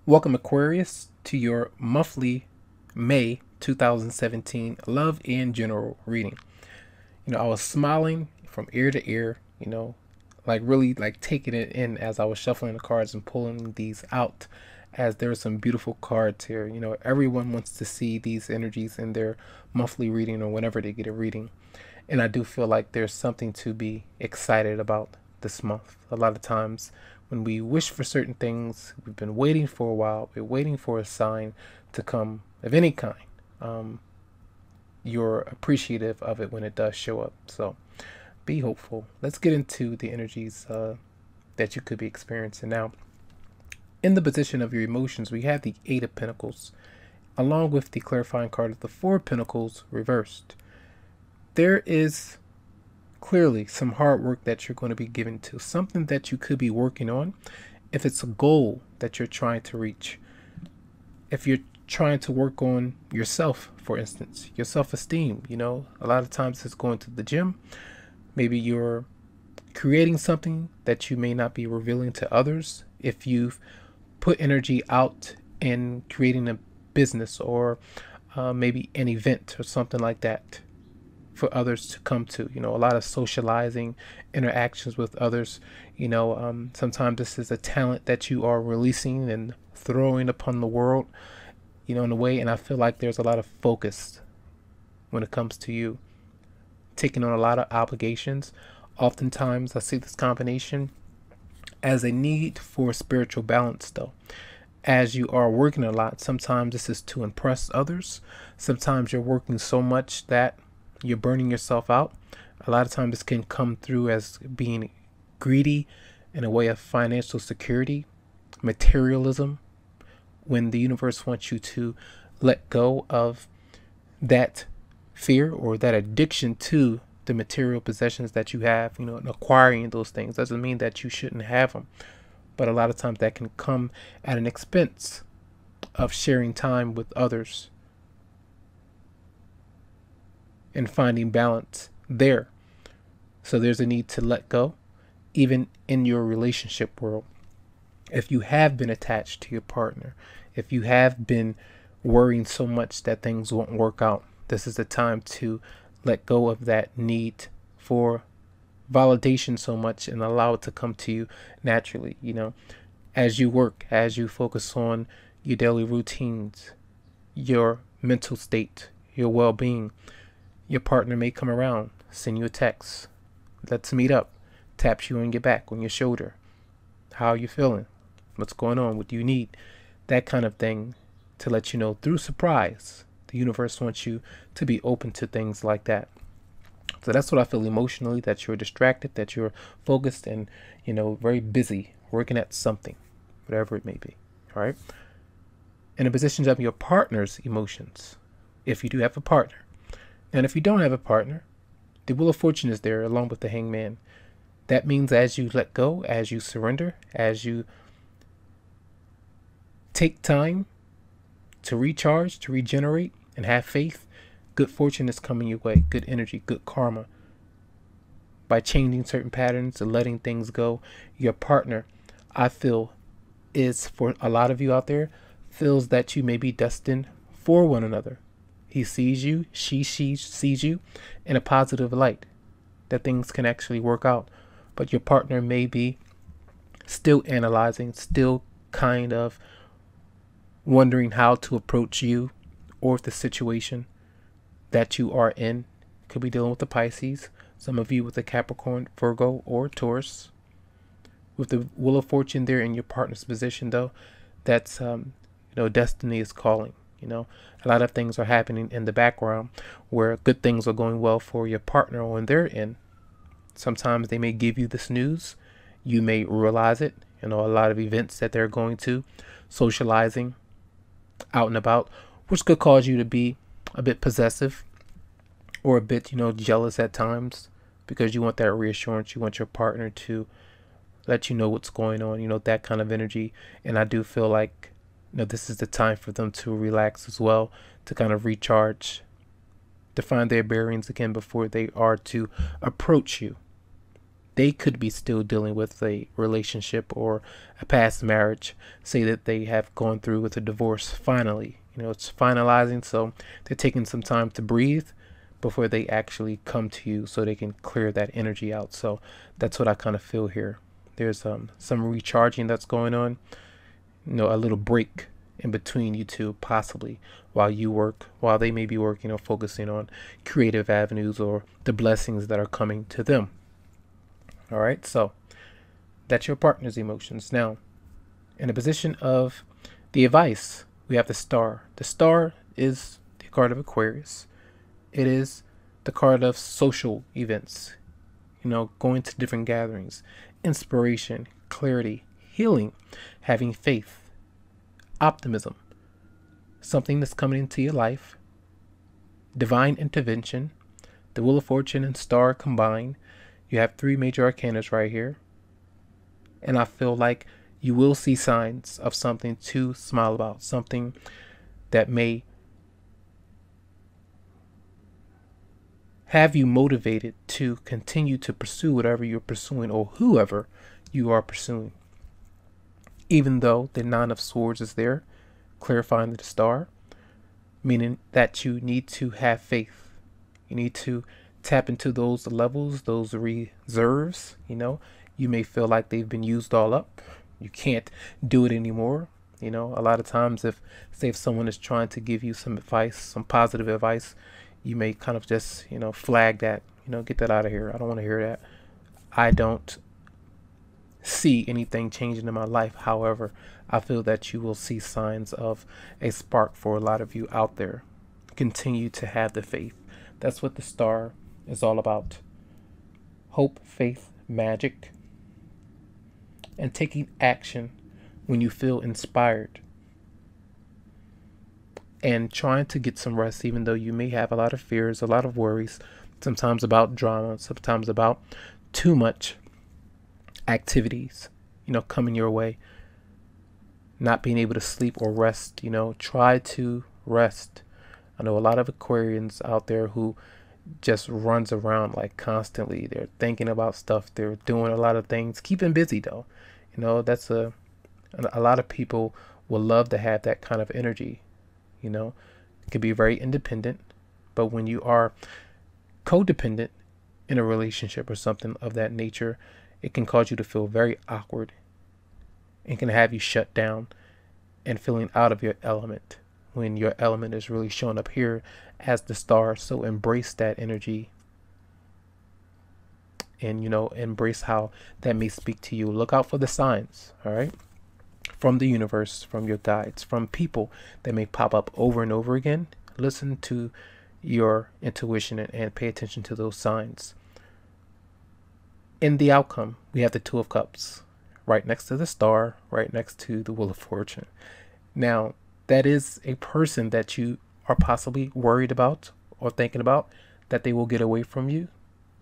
Welcome, Aquarius, to your monthly May 2017 love and general reading. I was smiling from ear to ear, like really like taking it in as I was shuffling the cards and pulling these out, as there are some beautiful cards here. Everyone wants to see these energies in their monthly reading or whenever they get a reading. And I do feel like there's something to be excited about this month. A lot of times when we wish for certain things, we've been waiting for a while, we're waiting for a sign to come of any kind. You're appreciative of it when it does show up. So be hopeful. Let's get into the energies that you could be experiencing now. In the position of your emotions, we have the Eight of Pentacles, along with the clarifying card of the Four of Pentacles reversed. There is clearly some hard work that you're going to be given to, something that you could be working on. If it's a goal that you're trying to reach, if you're trying to work on yourself, for instance, your self-esteem, a lot of times it's going to the gym. Maybe you're creating something that you may not be revealing to others. If you've put energy out in creating a business or maybe an event or something like that for others to come to, a lot of socializing, interactions with others. Sometimes this is a talent that you are releasing and throwing upon the world, in a way. And I feel like there's a lot of focus when it comes to you taking on a lot of obligations. Oftentimes I see this combination as a need for spiritual balance, though. As you are working a lot, sometimes this is to impress others. Sometimes you're working so much that you're burning yourself out. A lot of times this can come through as being greedy in a way of financial security, materialism, when the universe wants you to let go of that fear or that addiction to the material possessions that you have, and acquiring those things doesn't mean that you shouldn't have them. But a lot of times that can come at an expense of sharing time with others and finding balance there. So there's a need to let go, even in your relationship world. If you have been attached to your partner, if you have been worrying so much that things won't work out, this is the time to let go of that need for validation so much and allow it to come to you naturally. As you work, as you focus on your daily routines, your mental state, your well-being, your partner may come around, send you a text, let's meet up, taps you on your back, on your shoulder. How are you feeling? What's going on? What do you need? That kind of thing, to let you know through surprise. The universe wants you to be open to things like that. So that's what I feel emotionally, that you're distracted, that you're focused and, very busy working at something, whatever it may be. All right. In the positions of your partner's emotions, if you do have a partner, and if you don't have a partner, the Wheel of Fortune is there along with the Hangman. That means as you let go, as you surrender, as you take time to recharge, to regenerate, and have faith, good fortune is coming your way, good energy, good karma. By changing certain patterns and letting things go, your partner, I feel, is, for a lot of you out there, feels that you may be destined for one another. He sees you, she sees you in a positive light, that things can actually work out. But your partner may be still analyzing, still kind of wondering how to approach you or the situation that you are in. Could be dealing with the Pisces. Some of you with a Capricorn, Virgo, or Taurus. With the Wheel of Fortune there in your partner's position, though, that's destiny is calling. A lot of things are happening in the background where good things are going well for your partner on their end. Sometimes they may give you this news. You may realize it. A lot of events that they're going to, socializing, out and about, which could cause you to be a bit possessive or a bit, jealous at times, because you want that reassurance. You want your partner to let you know what's going on, that kind of energy. And I do feel like, this is the time for them to relax as well, to kind of recharge, to find their bearings again before they are to approach you. they could be still dealing with a relationship or a past marriage. Say that they have gone through with a divorce finally. It's finalizing, so they're taking some time to breathe before they actually come to you so they can clear that energy out. So that's what I kind of feel here. There's some recharging that's going on, a little break in between you two, possibly while you work, while they may be working or focusing on creative avenues or the blessings that are coming to them. All right, so that's your partner's emotions. Now, in a position of the advice, we have the star. The star is the card of Aquarius. It is the card of social events, going to different gatherings, inspiration, clarity, healing, having faith, optimism, something that's coming into your life, divine intervention, the Wheel of Fortune and star combined. You have 3 major arcanas right here. And I feel like you will see signs of something to smile about, something that may have you motivated to continue to pursue whatever you're pursuing or whoever you are pursuing. Even though the 9 of Swords is there, clarifying the star, meaning that you need to have faith. You need to tap into those levels, those reserves. You may feel like they've been used all up. You can't do it anymore. A lot of times if someone is trying to give you some advice, some positive advice, you may kind of just, flag that, get that out of here. I don't want to hear that. I don't see anything changing in my life. However, I feel that you will see signs of a spark for a lot of you out there. Continue to have the faith. That's what the star is all about. Hope, faith, magic, and taking action when you feel inspired. And trying to get some rest, even though you may have a lot of fears, a lot of worries, sometimes about drama, sometimes about too much activities, coming your way, not being able to sleep or rest. Try to rest. I know a lot of Aquarians out there who just runs around like constantly. They're thinking about stuff. They're doing a lot of things, keeping busy though. That's a lot of people will love to have that kind of energy. It can be very independent, but when you are codependent in a relationship or something of that nature, it can cause you to feel very awkward and can have you shut down and feeling out of your element when your element is really showing up here as the star. So embrace that energy and, embrace how that may speak to you. Look out for the signs, all right? From the universe, from your guides, from people that may pop up over and over again. Listen to your intuition and pay attention to those signs. In the outcome, we have the 2 of Cups right next to the star, right next to the Wheel of Fortune. Now, that is a person that you are possibly worried about or thinking about, that they will get away from you,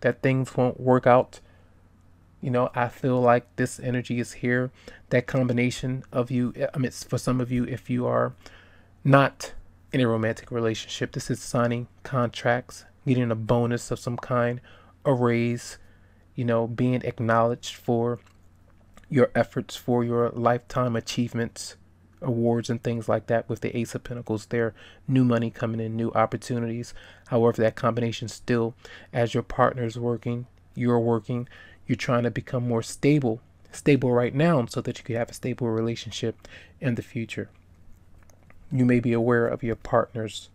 that things won't work out. I feel like this energy is here. That combination of you, for some of you, if you are not in a romantic relationship, this is signing contracts, getting a bonus of some kind, a raise, being acknowledged for your efforts, for your lifetime achievements, awards and things like that. With the Ace of Pentacles there, new money coming in, new opportunities. However, that combination still, as your partner is working, you're working, you're trying to become more stable right now so that you can have a stable relationship in the future. You may be aware of your partner's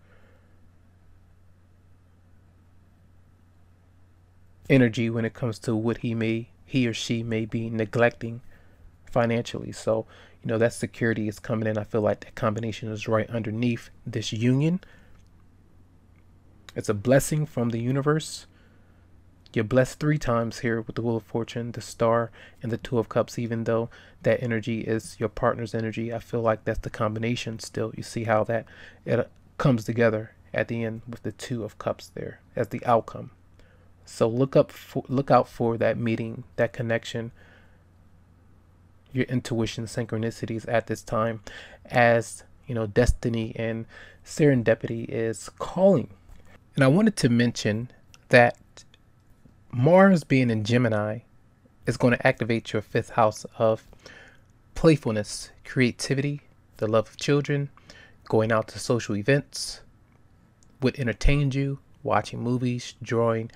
energy when it comes to what he or she may be neglecting financially. So, that security is coming in. I feel like that combination is right underneath this union. It's a blessing from the universe. You're blessed 3 times here with the Wheel of Fortune, the star, and the 2 of Cups. Even though that energy is your partner's energy, I feel like that's the combination still. You see how that it comes together at the end with the 2 of Cups there as the outcome. So look out for that meeting, that connection, your intuition, synchronicities at this time, as destiny and serendipity is calling. And I wanted to mention that Mars being in Gemini is going to activate your 5th house of playfulness, creativity, the love of children, going out to social events, what entertains you, watching movies, drawing,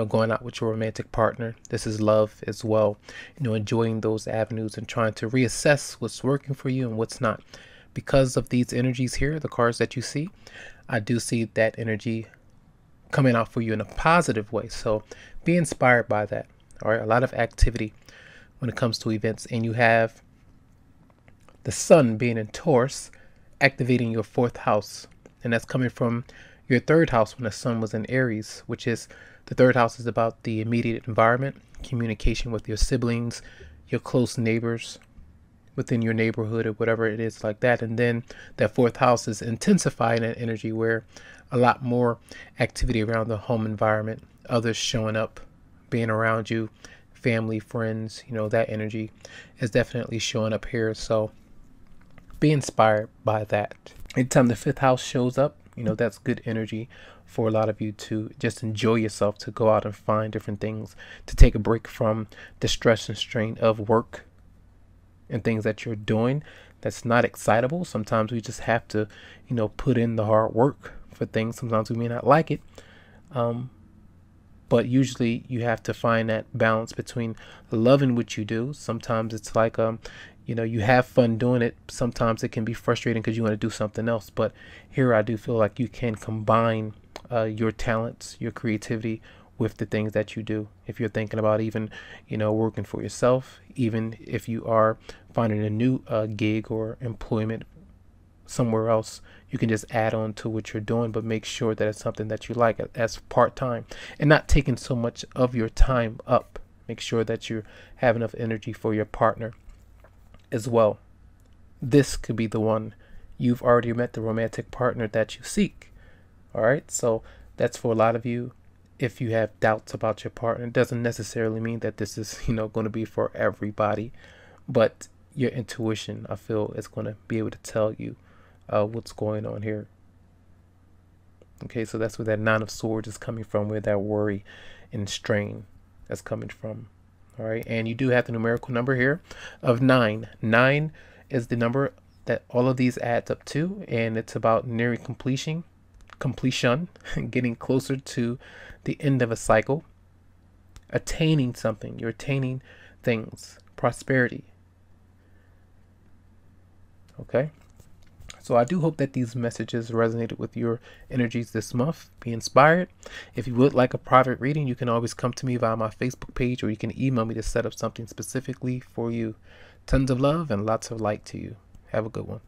going out with your romantic partner. This is love as well. Enjoying those avenues and trying to reassess what's working for you and what's not. Because of these energies here, the cards that you see, I do see that energy coming out for you in a positive way. So be inspired by that. All right. A lot of activity when it comes to events. And you have the sun being in Taurus, activating your 4th house. And that's coming from your 3rd house when the sun was in Aries, which is the 3rd house is about the immediate environment, communication with your siblings, your close neighbors within your neighborhood or whatever it is like that. And then that 4th house is intensifying that energy where a lot more activity around the home environment, others showing up, being around you, family, friends, that energy is definitely showing up here. So be inspired by that. Anytime the 5th house shows up, that's good energy for a lot of you to just enjoy yourself, to go out and find different things, to take a break from the stress and strain of work and things that you're doing that's not excitable. Sometimes we just have to, put in the hard work for things. Sometimes we may not like it. But usually you have to find that balance between loving what you do. Sometimes it's like, you have fun doing it. Sometimes it can be frustrating because you want to do something else. But here I do feel like you can combine your talents, your creativity with the things that you do. If you're thinking about even, working for yourself, even if you are finding a new gig or employment somewhere else, you can just add on to what you're doing, but make sure that it's something that you like as part-time and not taking so much of your time up. Make sure that you have enough energy for your partner as well. This could be the one. You've already met the romantic partner that you seek. All right, so that's for a lot of you. If you have doubts about your partner, it doesn't necessarily mean that this is, going to be for everybody, but your intuition, I feel, is going to be able to tell you what's going on here. Okay, so that's where that 9 of Swords is coming from, where that worry and strain is coming from. All right, and you do have the numerical number here of 9. 9 is the number that all of these adds up to, and it's about nearing completion, getting closer to the end of a cycle, attaining something. You're attaining things, prosperity. Okay, so I do hope that these messages resonated with your energies this month. Be inspired. If you would like a private reading, you can always come to me via my Facebook page, or you can email me to set up something specifically for you. Tons of love and lots of light to you. Have a good one.